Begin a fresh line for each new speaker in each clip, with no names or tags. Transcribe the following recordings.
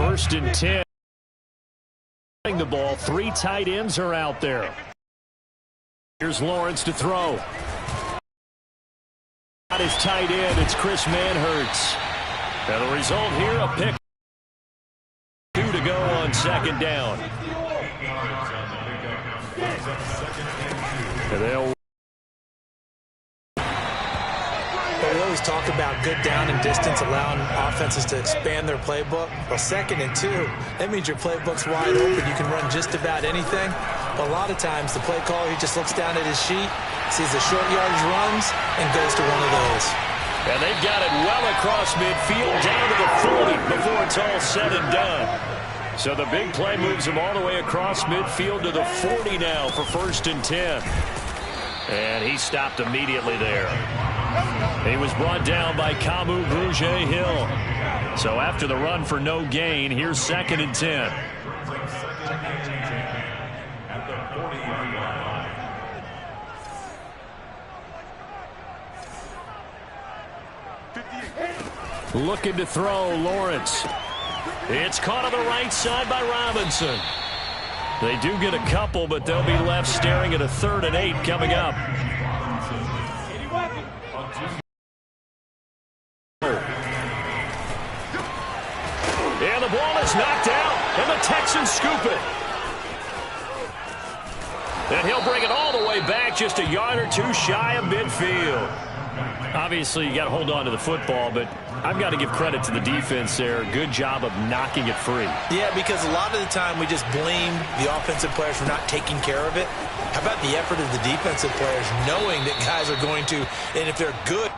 first and 10. The ball, 3 tight ends are out there. Here's Lawrence to throw. Got his tight end, it's Chris Manhertz. And the result here, a pick. 2 to go on second down. And they'll
we always talk about good down and distance, allowing offenses to expand their playbook. Well, 2nd and 2, that means your playbook's wide open. You can run just about anything. But a lot of times, the play caller, he just looks down at his sheet, sees the short yardage runs, and goes to one of those.
And they've got it well across midfield, down to the 40 before it's all said and done. So the big play moves him all the way across midfield to the 40 now for first and 10. And he stopped immediately there. He was brought down by Kamu Grugier-Hill. So after the run for no gain, here's 2nd and 10. Looking to throw, Lawrence. It's caught on the right side by Robinson. They do get a couple, but they'll be left staring at a 3rd and 8 coming up. And the ball is knocked out, and the Texans scoop it. And he'll bring it all the way back, just a yard or 2 shy of midfield. Obviously, you got to hold on to the football, but I've got to give credit to the defense there. Good job of knocking it free.
Yeah, because a lot of the time we just blame the offensive players for not taking care of it. How about the effort of the defensive players knowing that guys are going to, and if they're good,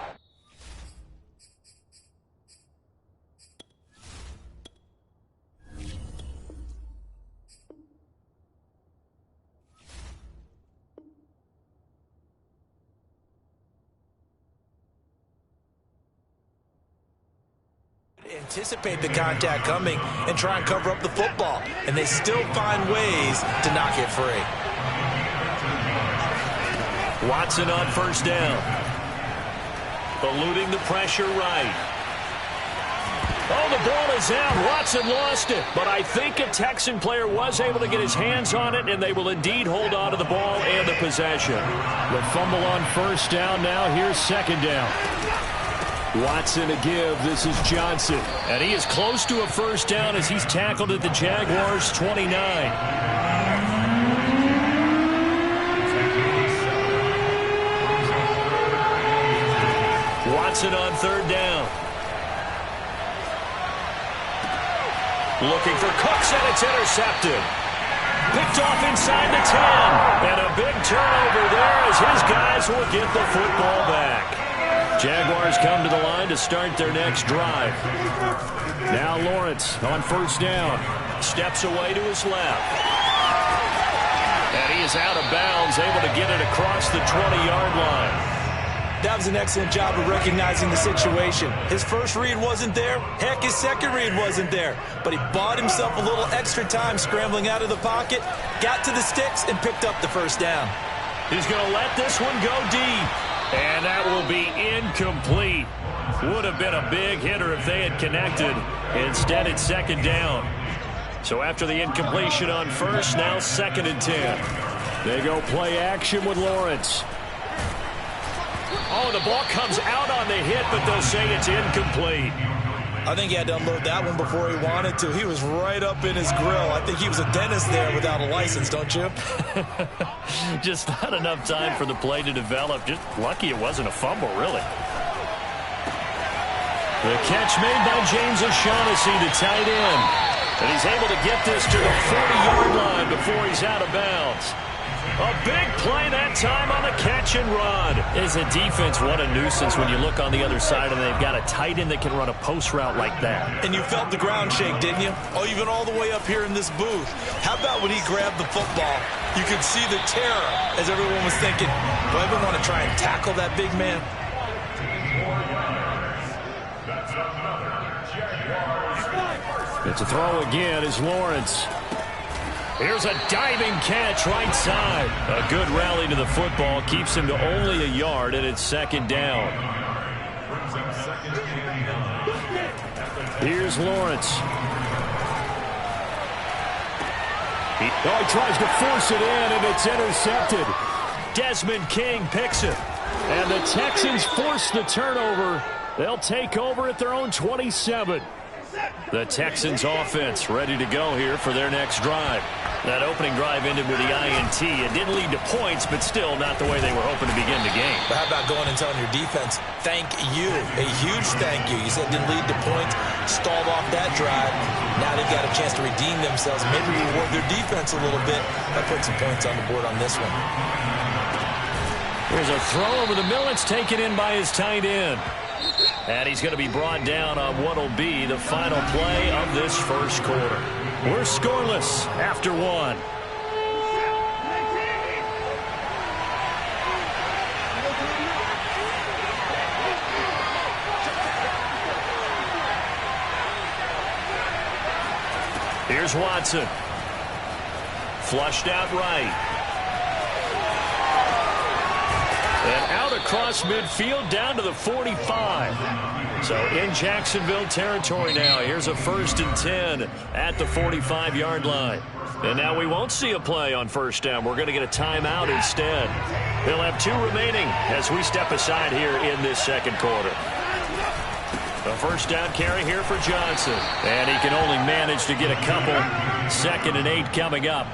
anticipate the contact coming and try and cover up the football, and they still find ways to knock it free.
Watson on first down. Eluding the pressure right. Oh, the ball is out. Watson lost it, but I think a Texan player was able to get his hands on it, and they will indeed hold on to the ball and the possession. The fumble on first down now. Here's 2nd down. Watson a give. This is Johnson. And he is close to a first down as he's tackled at the Jaguars' 29. Watson on 3rd down. Looking for Cooks, and it's intercepted. Picked off inside the 10. And a big turnover there as his guys will get the football back. Jaguars come to the line to start their next drive. Now Lawrence on first down. Steps away to his left. And he is out of bounds, able to get it across the 20-yard line.
That was an excellent job of recognizing the situation. His first read wasn't there. Heck, his second read wasn't there. But he bought himself a little extra time scrambling out of the pocket, got to the sticks, and picked up the first down.
He's going to let this one go deep. And that will be incomplete. Would have been a big hitter if they had connected. Instead, it's 2nd down. So after the incompletion on first, now 2nd and 10. They go play action with Lawrence. Oh, the ball comes out on the hit, but they'll say it's incomplete.
I think he had to unload that one before he wanted to. He was right up in his grill. I think he was a dentist there without a license, don't you?
Just not enough time for the play to develop. Just lucky it wasn't a fumble, really. The catch made by James O'Shaughnessy to tight end. And he's able to get this to the 40-yard line before he's out of bounds. A big play that time on the catch and run. As a defense, what a nuisance when you look on the other side and they've got a tight end that can run a post route like that.
And you felt the ground shake, didn't you? Oh, even all the way up here in this booth. How about when he grabbed the football? You could see the terror as everyone was thinking, do I even want to try and tackle that big man?
It's a throw again as Lawrence. Here's a diving catch right side. A good rally to the football keeps him to only a yard, and it's 2nd down. Here's Lawrence. He tries to force it in, and it's intercepted. Desmond King picks it. And the Texans force the turnover. They'll take over at their own 27. The Texans offense ready to go here for their next drive. That opening drive ended with the INT. It didn't lead to points, but still not the way they were hoping to begin the game.
But how about going and telling your defense, thank you, a huge thank you. You said it didn't lead to points, stalled off that drive. Now they've got a chance to redeem themselves, maybe reward their defense a little bit by putting some points on the board on this one.
Here's a throw over the middle. It's taken in by his tight end. And he's going to be brought down on what will be the final play of this first quarter. We're scoreless after one. Here's Watson. Flushed out right. And out across midfield down to the 45. So in Jacksonville territory now. Here's a 1st and 10 at the 45-yard line. And now we won't see a play on first down. We're going to get a timeout instead. They'll have 2 remaining as we step aside here in this second quarter. A first down carry here for Johnson. And he can only manage to get a couple. 2nd and 8 coming up.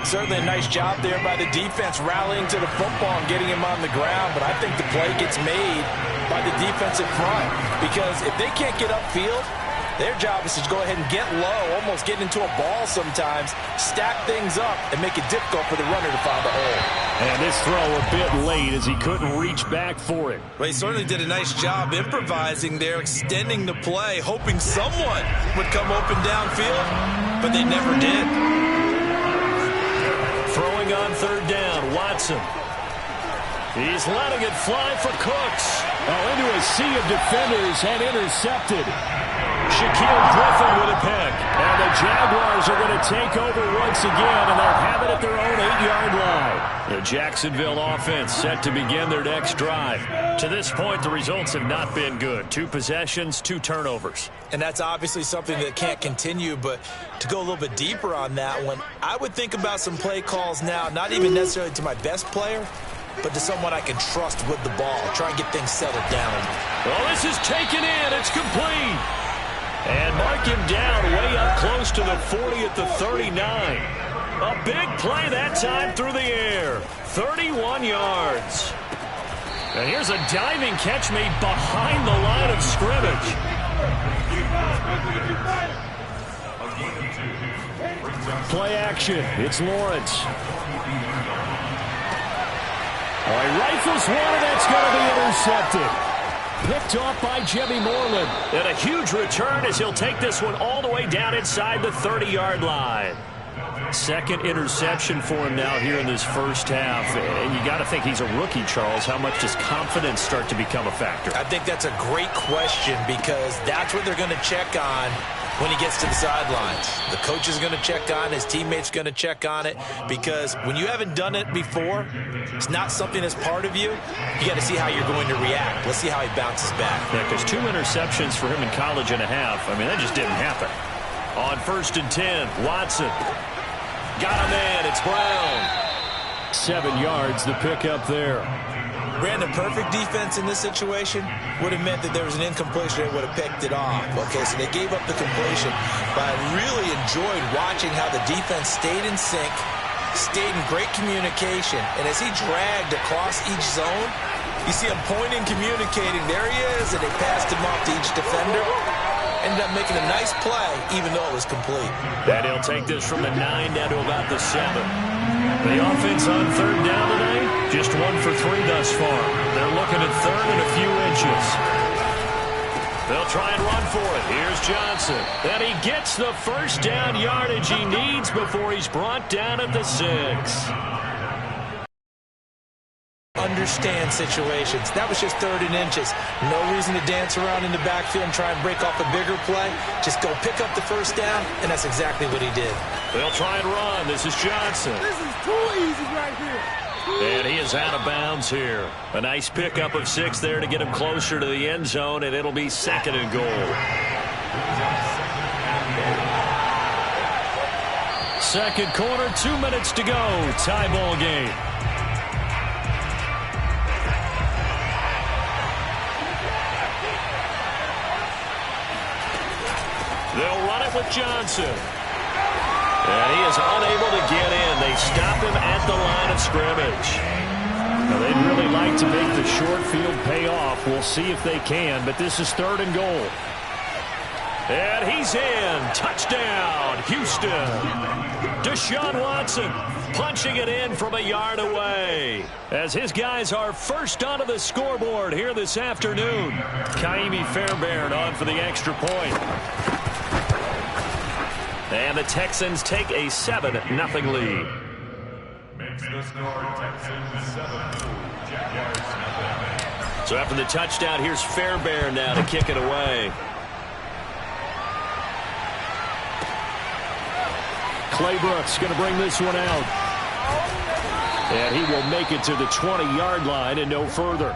Certainly a nice job there by the defense rallying to the football and getting him on the ground, but I think the play gets made by the defensive front because if they can't get upfield, their job is to go ahead and get low, almost get into a ball sometimes, stack things up, and make it difficult for the runner to find the hole.
And this throw a bit late as he couldn't reach back for it.
Well, he certainly did a nice job improvising there, extending the play, hoping someone would come open downfield, but they never did.
Throwing on 3rd down, Watson. He's letting it fly for Cooks. Into a sea of defenders and intercepted. Shaquille Griffin with a pick. And the Jaguars are going to take over once again, and they'll have it at their own 8-yard line. The Jacksonville offense set to begin their next drive. To this point, the results have not been good. 2 possessions, 2 turnovers.
And that's obviously something that can't continue, but to go a little bit deeper on that one, I would think about some play calls now, not even necessarily to my best player, but to someone I can trust with the ball. Try and get things settled down.
Well, this is taken in. It's complete. And mark him down way up close to the 40 at the 39. A big play that time through the air. 31 yards. And here's a diving catch made behind the line of scrimmage. Play action. It's Lawrence. He rifles one, and that's going to be intercepted. Picked off by Jimmy Moreland. And a huge return as he'll take this one all the way down inside the 30-yard line. 2nd interception for him now here in this first half. And you got to think he's a rookie, Charles. How much does confidence start to become a factor?
I think that's a great question because that's what they're going to check on when he gets to the sidelines. The coach is going to check on, his teammates going to check on it, because when you haven't done it before, it's not something that's part of you. You got to see how you're going to react. Let's see how he bounces back.
Yeah, because 2 interceptions for him in college and a half. I mean, that just didn't happen. On 1st and 10, Watson. Got a man. It's Brown. 7 yards, the pickup there.
Brandon, perfect defense in this situation would have meant that there was an incompletion. They would have picked it off. Okay, so they gave up the completion. But I really enjoyed watching how the defense stayed in sync, stayed in great communication. And as he dragged across each zone, you see him pointing, communicating. There he is, and they passed him off to each defender. Ended up making a nice play, even though it was complete.
And he'll take this from the 9 down to about the 7. The offense on 3rd down today, just 1 for 3 thus far. They're looking at 3rd and a few inches. They'll try and run for it. Here's Johnson. And he gets the first down yardage he needs before he's brought down at the 6.
Understand situations. That was just 3rd and inches. No reason to dance around in the backfield and try and break off a bigger play. Just go pick up the first down, and that's exactly what he did.
They'll try and run. This is Johnson.
This is too easy right here.
And he is out of bounds here. A nice pickup of 6 there to get him closer to the end zone, and it'll be 2nd and goal. Second quarter, 2 minutes to go. Tie ball game. They'll run it with Johnson. And he is unable to get in. They stop him at the line of scrimmage. Now, they'd really like to make the short field pay off. We'll see if they can, but this is 3rd and goal. And he's in. Touchdown, Houston. Deshaun Watson punching it in from a yard away. As his guys are first onto the scoreboard here this afternoon. Kaimi Fairbairn on for the extra point. And the Texans take a 7-0 lead. Makes the score Texans 7. So after the touchdown, here's Fairbairn now to kick it away. Claybrooks going to bring this one out. And he will make it to the 20-yard line and no further.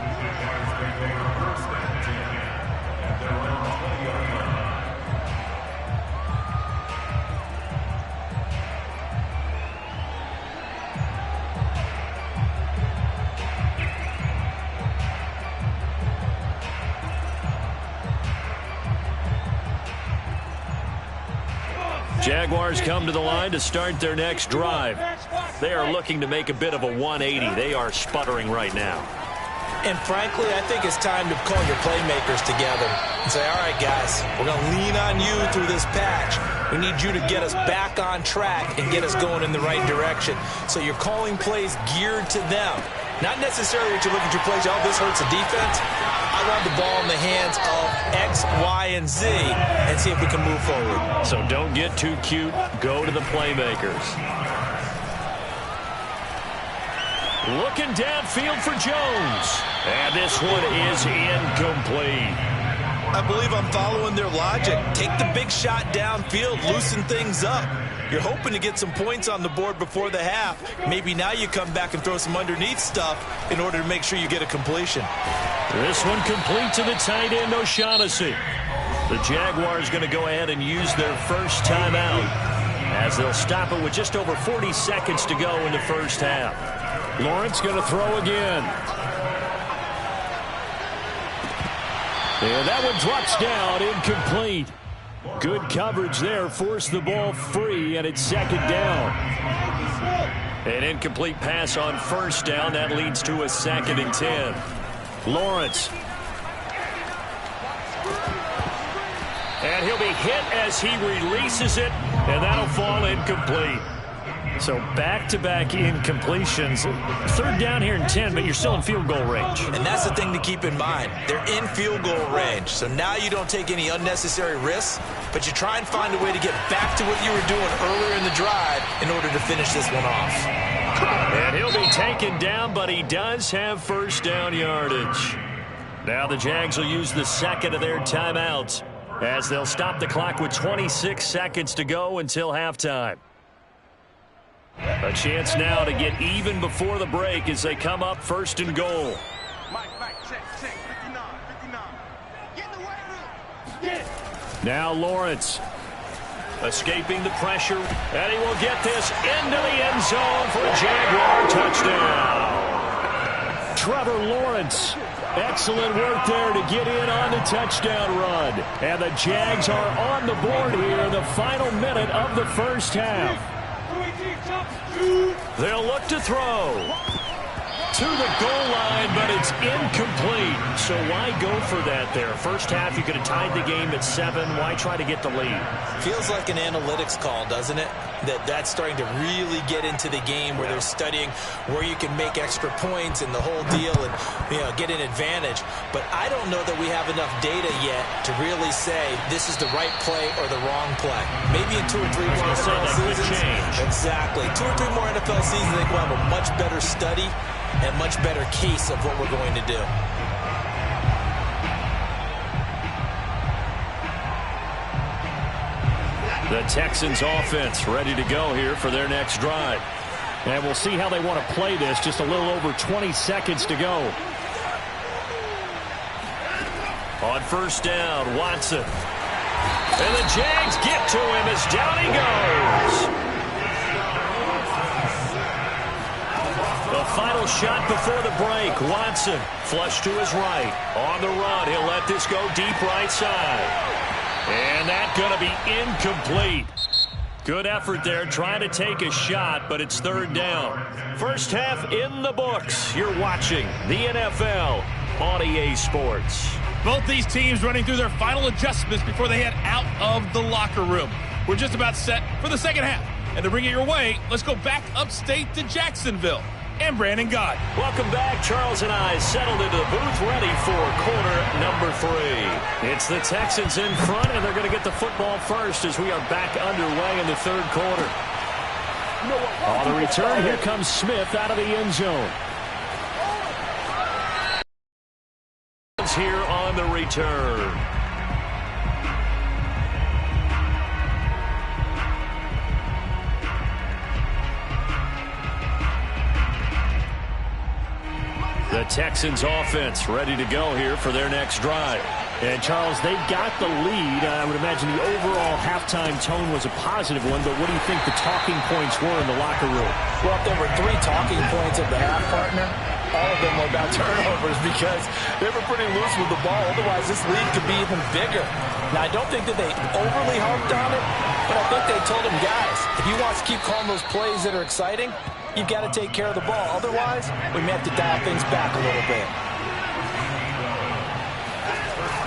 Jaguars come to the line to start their next drive. They are looking to make a bit of a 180. They are sputtering right now.
And frankly, I think it's time to call your playmakers together and say, all right, guys, we're going to lean on you through this patch. We need you to get us back on track and get us going in the right direction. So you're calling plays geared to them. Not necessarily what you look at your plays, oh, this hurts the defense. I want the ball in the hands of X, Y, and Z and see if we can move forward.
So don't get too cute. Go to the playmakers. Looking downfield for Jones. And this one is incomplete.
I believe I'm following their logic. Take the big shot downfield, loosen things up. You're hoping to get some points on the board before the half. Maybe now you come back and throw some underneath stuff in order to make sure you get a completion.
This one complete to the tight end, O'Shaughnessy. The Jaguars going to go ahead and use their first timeout as they'll stop it with just over 40 seconds to go in the first half. Lawrence going to throw again. And that one drops down, incomplete. Good coverage there, forced the ball free, and it's second down. An incomplete pass on first down. That leads to a 2nd and 10. Lawrence. And he'll be hit as he releases it, and that'll fall incomplete. So back-to-back incompletions. 3rd down here and 10, but you're still in field goal range.
And that's the thing to keep in mind. They're in field goal range. So now you don't take any unnecessary risks, but you try and find a way to get back to what you were doing earlier in the drive in order to finish this one off.
And he'll be taken down, but he does have first down yardage. Now the Jags will use the second of their timeouts as they'll stop the clock with 26 seconds to go until halftime. A chance now to get even before the break as they come up 1st and goal.
Check, 59. Get in the weight room.
Now Lawrence escaping the pressure, and he will get this into the end zone for a Jaguar touchdown. Trevor Lawrence, excellent work there to get in on the touchdown run. And the Jags are on the board here, the final minute of the first half. They'll look to throw to the goal line, but it's incomplete. So why go for that there? First half, you could have tied the game at 7. Why try to get the lead?
Feels like an analytics call, doesn't it? That's starting to really get into the game where they're studying where you can make extra points and the whole deal and, get an advantage. But I don't know that we have enough data yet to really say this is the right play or the wrong play. Maybe in 2 or 3 more NFL seasons. Exactly. 2 or 3 more NFL seasons, I think we'll have a much better study and much better case of what we're going to do.
The Texans offense ready to go here for their next drive. And we'll see how they want to play this. Just a little over 20 seconds to go. On first down, Watson. And the Jags get to him as down he goes. final shot before the break. Watson, flush to his right. On the run, he'll let this go deep right side. And that's going to be incomplete. Good effort there, trying to take a shot, but it's third down. First half in the books. You're watching the NFL on EA Sports.
Both these teams running through their final adjustments before they head out of the locker room. We're just about set for the second half. And to bring it your way, let's go back upstate to Jacksonville. And Brandon Gott.
Welcome back. Charles and I settled into the booth ready for quarter number 3. It's the Texans in front, and they're going to get the football first as we are back underway in the third quarter. On the return, here comes Smith out of the end zone. Here on the return. The Texans offense ready to go here for their next drive.
And, Charles, they've got the lead. I would imagine the overall halftime tone was a positive one, but what do you think the talking points were in the locker room?
Well, if there were 3 talking points at the half, partner, all of them were about turnovers because they were pretty loose with the ball. Otherwise, this lead could be even bigger. Now, I don't think that they overly harped on it, but I think they told them, guys, if you want to keep calling those plays that are exciting, you've got to take care of the ball. Otherwise, we may have to dial things back a little bit.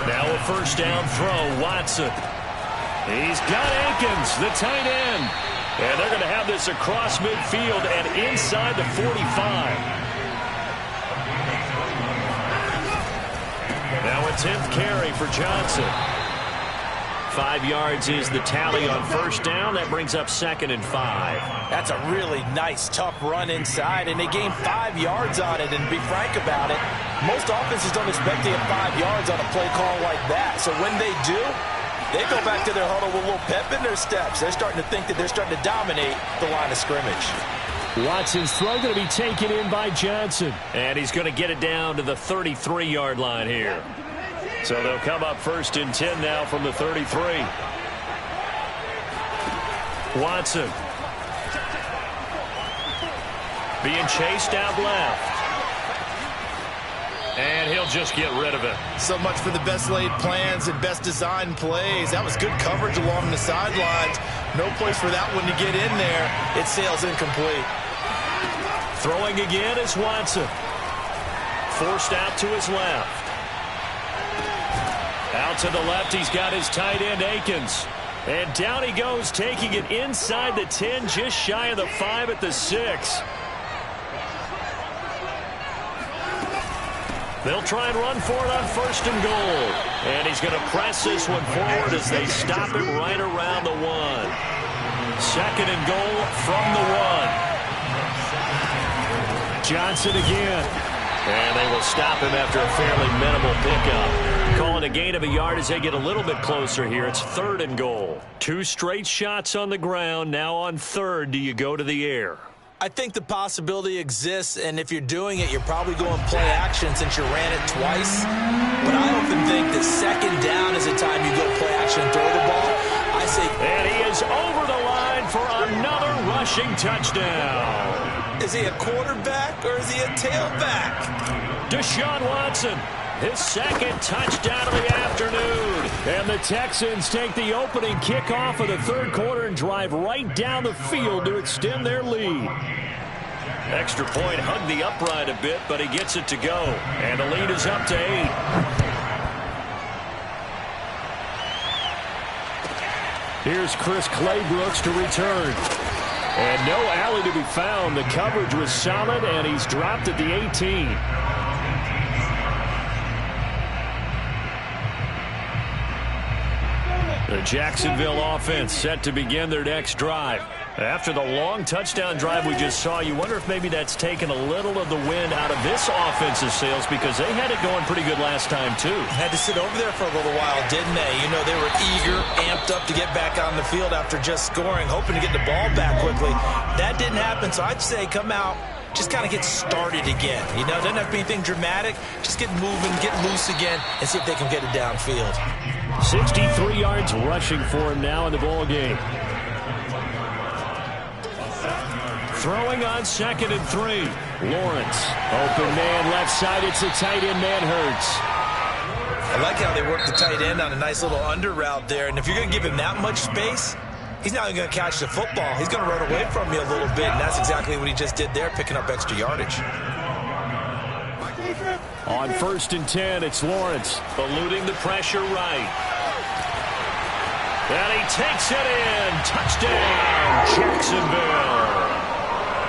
Now a first down throw, Watson. He's got Akins, the tight end. And they're going to have this across midfield and inside the 45. Now a 10th carry for Johnson. 5 yards is the tally on first down. That brings up 2nd and 5.
That's a really nice, tough run inside, and they gained 5 yards on it. And to be frank about it, most offenses don't expect to get 5 yards on a play call like that. So when they do, they go back to their huddle with a little pep in their steps. They're starting to think that they're starting to dominate the line of scrimmage.
Watson's throw going to be taken in by Johnson. And he's going to get it down to the 33-yard line here. So they'll come up 1st and 10 now from the 33. Watson. Being chased out left. And he'll just get rid of it.
So much for the best laid plans and best designed plays. That was good coverage along the sidelines. No place for that one to get in there. It sails incomplete.
Throwing again is Watson. Forced out to his left. Out to the left, he's got his tight end, Akins. And down he goes, taking it inside the 10, just shy of the 5 at the 6. They'll try and run for it on 1st and goal. And he's going to press this one forward as they stop him right around the 1. 2nd and goal from the 1. Johnson again. And they will stop him after a fairly minimal pickup. Calling a gain of a yard as they get a little bit closer here. It's 3rd and goal. 2 straight shots on the ground. Now on 3rd, do you go to the air?
I think the possibility exists, and if you're doing it, you're probably going play action since you ran it twice. But I often think that 2nd down is the time you go play action and throw the ball. I say...
And he is over the line for another rushing touchdown.
Is he a quarterback or is he a tailback?
Deshaun Watson, his 2nd touchdown of the afternoon. And the Texans take the opening kickoff of the 3rd quarter and drive right down the field to extend their lead. Extra point hugged the upright a bit, but he gets it to go. And the lead is up to 8. Here's Chris Claybrooks to return. And no alley to be found. The coverage was solid, and he's dropped at the 18. The Jacksonville offense set to begin their next drive. After the long touchdown drive we just saw, you wonder if maybe that's taken a little of the wind out of this offensive sails because they had it going pretty good last time, too.
Had to sit over there for a little while, didn't they? You know, they were eager, amped up to get back on the field after just scoring, hoping to get the ball back quickly. That didn't happen, so I'd say come out, just kind of get started again. You know, doesn't have to be anything dramatic. Just get moving, get loose again, and see if they can get it downfield.
63 yards rushing for him now in the ball game. Throwing on 2nd and 3. Lawrence. Open man left side. It's a tight end man Hurts.
I like how they work the tight end on a nice little under route there. And if you're going to give him that much space, he's not even going to catch the football. He's going to run away from you a little bit, and that's exactly what he just did there, picking up extra yardage.
On 1st and 10, it's Lawrence. Eluding the pressure right. And he takes it in. Touchdown, Jacksonville.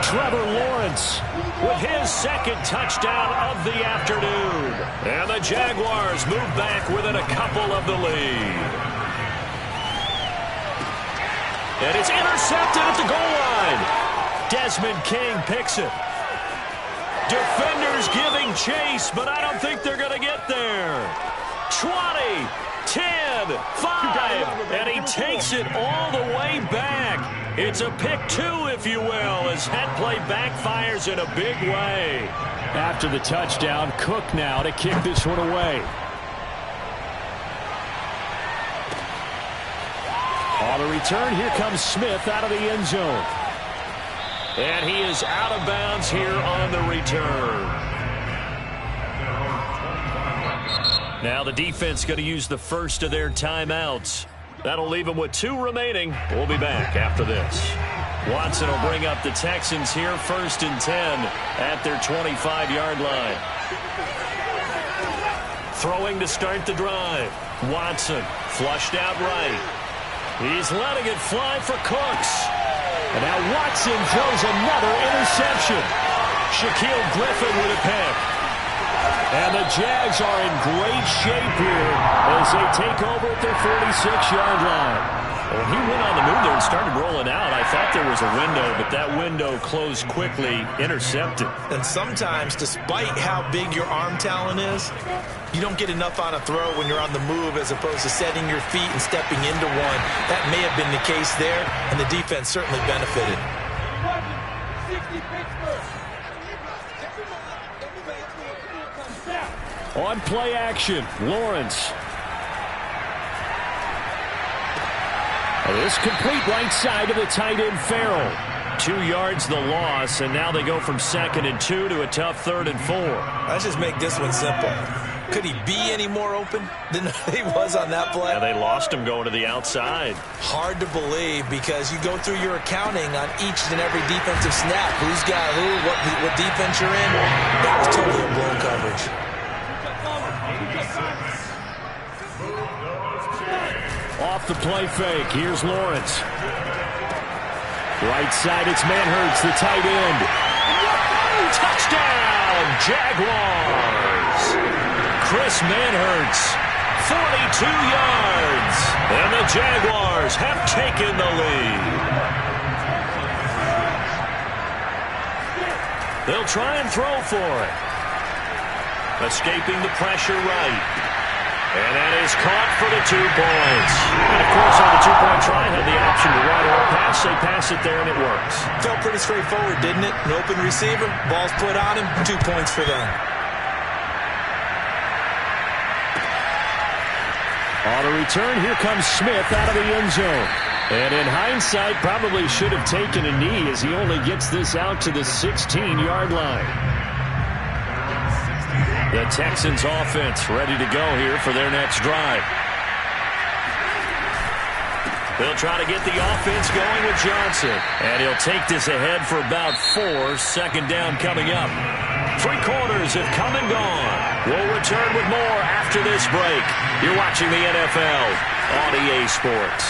Trevor Lawrence with his 2nd touchdown of the afternoon. And the Jaguars move back within a couple of the lead. And it's intercepted at the goal line. Desmond King picks it. Defenders giving chase, but I don't think they're going to get there. 20, 10, 5, and he takes it all the way back. It's a pick 2, if you will, as that play backfires in a big way.
After the touchdown, Cook now to kick this one away. On the return, here comes Smith out of the end zone.
And he is out of bounds here on the return. Now the defense going to use the first of their timeouts. That'll leave them with 2 remaining. We'll be back after this. Watson will bring up the Texans here, 1st and 10 at their 25-yard line. Throwing to start the drive. Watson flushed out right. He's letting it fly for Cooks.
And now Watson throws another interception.
Shaquille Griffin with a pick.
And the Jags are in great shape here as they take over at their 46-yard line.
Well, he went on the move there and started rolling out. I thought there was a window, but that window closed quickly, intercepted.
And sometimes, despite how big your arm talent is, you don't get enough on a throw when you're on the move as opposed to setting your feet and stepping into one. That may have been the case there, and the defense certainly benefited.
On play action, Lawrence. This complete right side of the tight end Farrell.
2 yards the loss, and now they go from 2nd and 2 to a tough 3rd and 4.
Let's just make this one simple. Could he be any more open than he was on that play?
Yeah, they lost him going to the outside.
Hard to believe because you go through your accounting on each and every defensive snap. Who's got who, what defense you're in. That was totally a blown coverage.
Off the play fake. Here's Lawrence. Right side, it's Manhurts, the tight end.
Touchdown, Jaguars. Chris Manhurts, 42 yards. And the Jaguars have taken the lead. They'll try and throw for it. Escaping the pressure right. And that is caught for the 2 points. And, of course, on the 2-point try, had the option to run or pass. They pass it there, and it works.
Felt pretty straightforward, didn't it? An open receiver, ball's put on him, 2 points for them.
On a return, here comes Smith out of the end zone. And in hindsight, probably should have taken a knee as he only gets this out to the 16-yard line.
The Texans offense ready to go here for their next drive. They'll try to get the offense going with Johnson. And he'll take this ahead for about 4. 2nd down coming up. 3 quarters have come and gone. We'll return with more after this break. You're watching the NFL on EA Sports.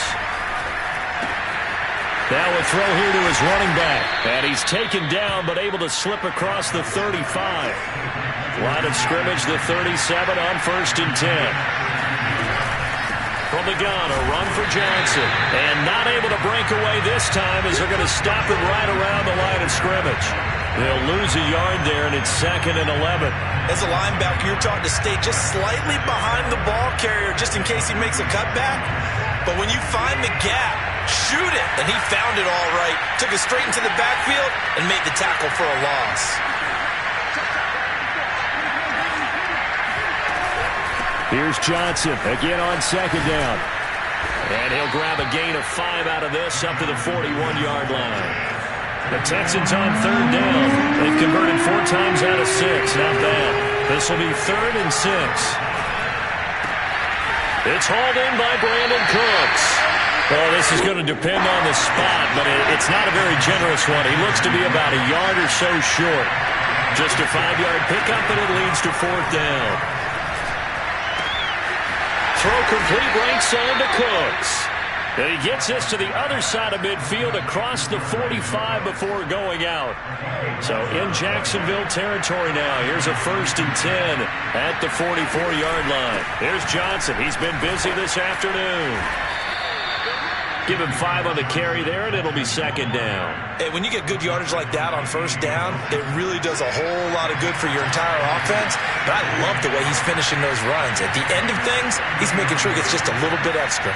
Now a throw here to his running back. And he's taken down but able to slip across the 35. Line of scrimmage, the 37 on 1st and 10. From the gun, a run for Johnson. And not able to break away this time as they're going to stop him right around the line of scrimmage. They'll lose a yard there, and it's 2nd and 11.
As a linebacker, you're taught to stay just slightly behind the ball carrier just in case he makes a cutback. But when you find the gap, shoot it. And he found it all right. Took it straight into the backfield and made the tackle for a loss.
Here's Johnson again on 2nd down.
And he'll grab a gain of 5 out of this up to the 41-yard line. The Texans on third down. They've converted 4 times out of 6. Not bad. This will be 3rd and 6. It's hauled in by Brandon Cooks. Well, this is going to depend on the spot, but it's not a very generous one. He looks to be about a yard or so short. Just a 5-yard pickup, and it leads to 4th down. Throw complete right side to Cooks. And he gets this to the other side of midfield across the 45 before going out. So in Jacksonville territory now. Here's a 1st and 10 at the 44-yard line. Here's Johnson. He's been busy this afternoon. Give him 5 on the carry there, and it'll be 2nd down.
Hey, when you get good yardage like that on 1st down, it really does a whole lot of good for your entire offense. But I love the way he's finishing those runs. At the end of things, he's making sure he gets just a little bit extra.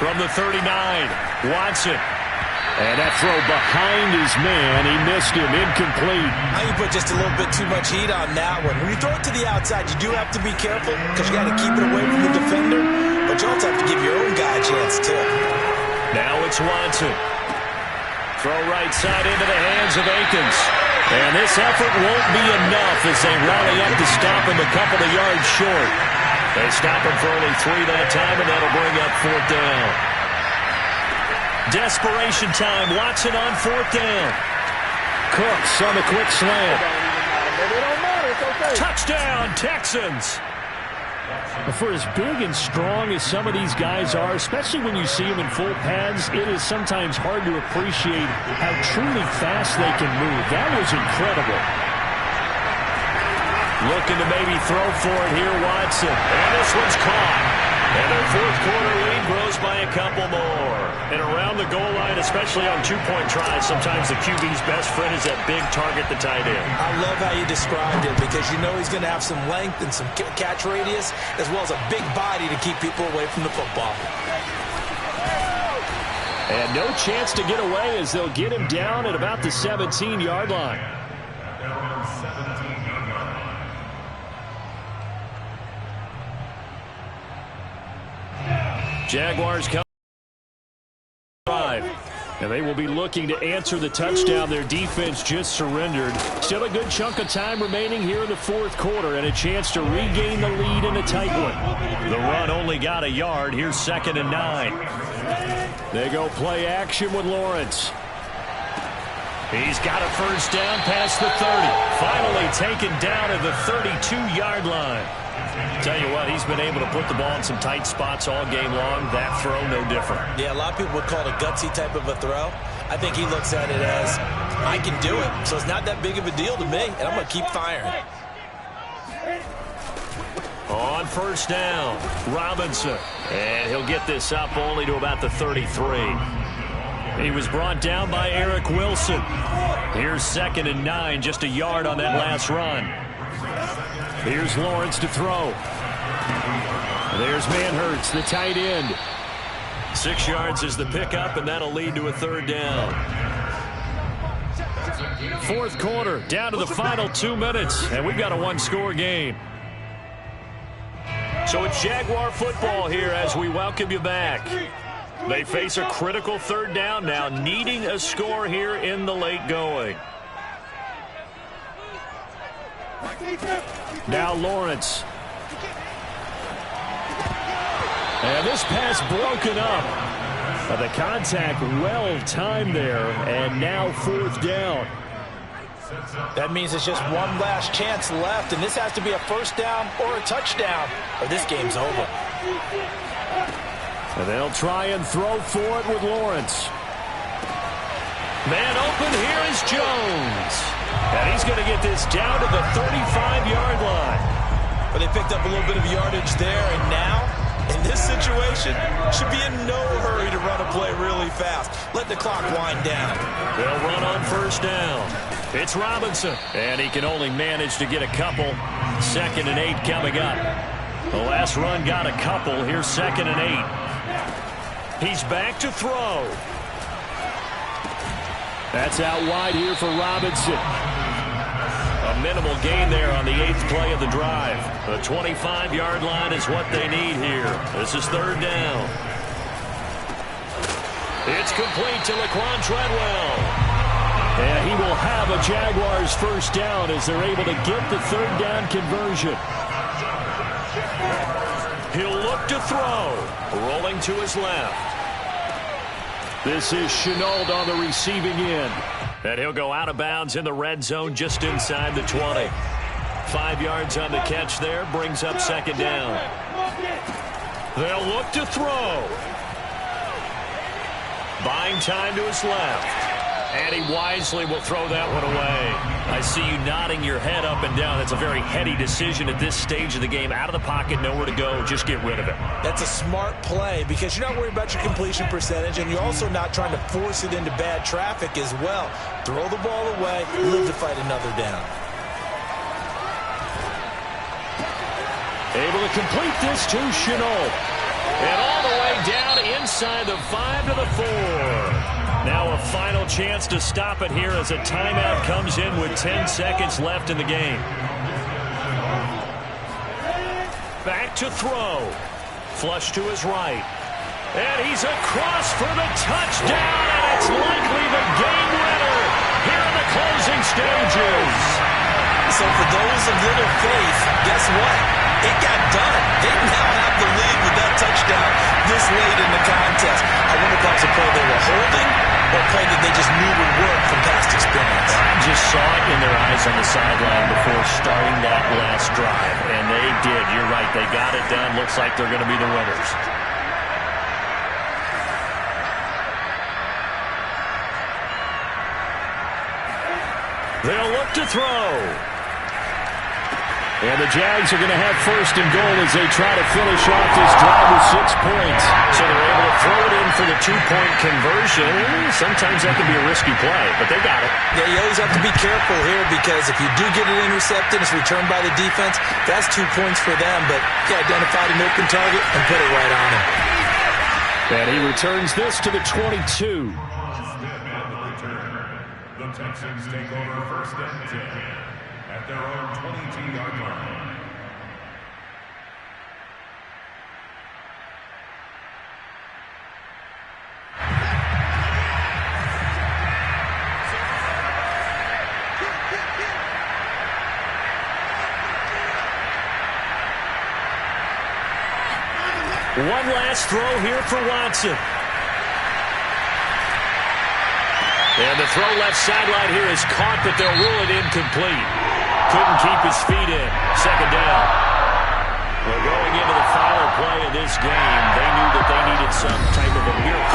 From the 39, Watson. And that throw behind his man. He missed him. Incomplete.
I think you put just a little bit too much heat on that one. When you throw it to the outside, you do have to be careful because you got to keep it away from the defender. But you also have to give your own guy a chance, too.
Now it's Watson. Throw right side into the hands of Akins. And this effort won't be enough as they rally up to stop him a couple of yards short. They stop him for only 3 that time, and that'll bring up 4th down. Desperation time. Watson on 4th down.
Cooks on the quick slant.
Touchdown, Texans.
For as big and strong as some of these guys are, especially when you see them in full pads, it is sometimes hard to appreciate how truly fast they can move. That was incredible.
Looking to maybe throw for it here, Watson. And this one's caught. And their 4th quarter lead grows by a couple more. And around the goal line, especially on 2-point tries, sometimes the QB's best friend is that big target, the tight end.
I love how you described it because you know he's going to have some length and some catch radius as well as a big body to keep people away from the football.
And no chance to get away as they'll get him down at about the 17-yard line.
Jaguars come drive, and they will be looking to answer the touchdown their defense just surrendered.
Still a good chunk of time remaining here in the 4th quarter and a chance to regain the lead in a tight one.
The run only got a yard. Here's 2nd and 9.
They go play action with Lawrence.
He's got a 1st down past the 30. Finally taken down at the 32-yard line. Tell you what, he's been able to put the ball in some tight spots all game long. That throw, no different.
Yeah, a lot of people would call it a gutsy type of a throw. I think he looks at it as, I can do it, so it's not that big of a deal to me, and I'm going to keep firing.
On 1st down, Robinson. And he'll get this up only to about the 33. He was brought down by Eric Wilson. Here's 2nd and 9, just a yard on that last run. Here's Lawrence to throw.
There's Manhurts, the tight end.
6 yards is the pickup, and that'll lead to a 3rd down. 4th quarter, down to the final 2 minutes, and we've got a 1-score game. So it's Jaguar football here as we welcome you back. They face a critical 3rd down now, needing a score here in the late going.
Now Lawrence. And this pass broken up. The contact well timed there, and now 4th down.
That means it's just one last chance left, and this has to be a 1st down or a touchdown, or this game's over.
And they'll try and throw for it with Lawrence.
Man open, here is Jones. And he's going to get this down to the 35-yard line.
But they picked up a little bit of yardage there, and now, in this situation, should be in no hurry to run a play really fast. Let the clock wind down.
They'll run on 1st down. It's Robinson. And he can only manage to get a couple. 2nd and 8 coming up. The last run got a couple. Here's 2nd and 8. He's back to throw.
That's out wide here for Robinson.
A minimal gain there on the 8th play of the drive. The 25-yard line is what they need here. This is 3rd down. It's complete to Laquan Treadwell.
And he will have a Jaguars first down as they're able to get the third down conversion.
He'll look to throw. Rolling to his left.
This is Chenault on the receiving end.
And he'll go out of bounds in the red zone just inside the 20. 5 yards on the catch there. Brings up second down. They'll look to throw. Buying time to his left. And he wisely will throw that one away. I see you nodding your head up and down. That's a very heady decision at this stage of the game. Out of the pocket, nowhere to go. Just get rid of it.
That's a smart play because you're not worried about your completion percentage, and you're also not trying to force it into bad traffic as well. Throw the ball away, live to fight another down.
Able to complete this to Chenault.
And all the way down inside the 5 to the 4. Now a final chance to stop it here as a timeout comes in with 10 seconds left in the game. Back to throw. Flush to his right. And he's across for the touchdown, and it's likely the game winner here in the closing stages.
So for those of little faith, guess what? It got done. They now have the lead with that touchdown this late in the contest. I wonder if that was a play they were holding or a play that they just knew would work from past experience.
I just saw it in their eyes on the sideline before starting that last drive, and they did. You're right. They got it done. Looks like they're going to be the winners. They'll look to throw.
And the Jags are going to have first and goal as they try to finish off this drive with 6 points.
So they're able to throw it in for the 2-point conversion. Sometimes that can be a risky play, but they got it.
Yeah, you always have to be careful here because if you do get it intercepted, it's returned by the defense, that's 2 points for them. But you identified an open target and put it right on him.
And he returns this to the 22.
The Texans take over first and 10 at their own 22-yard line.
One last throw here for Watson. And the throw left sideline here is caught, but they'll rule it incomplete. Couldn't keep his feet in. Second down. We're going into the final play of this game.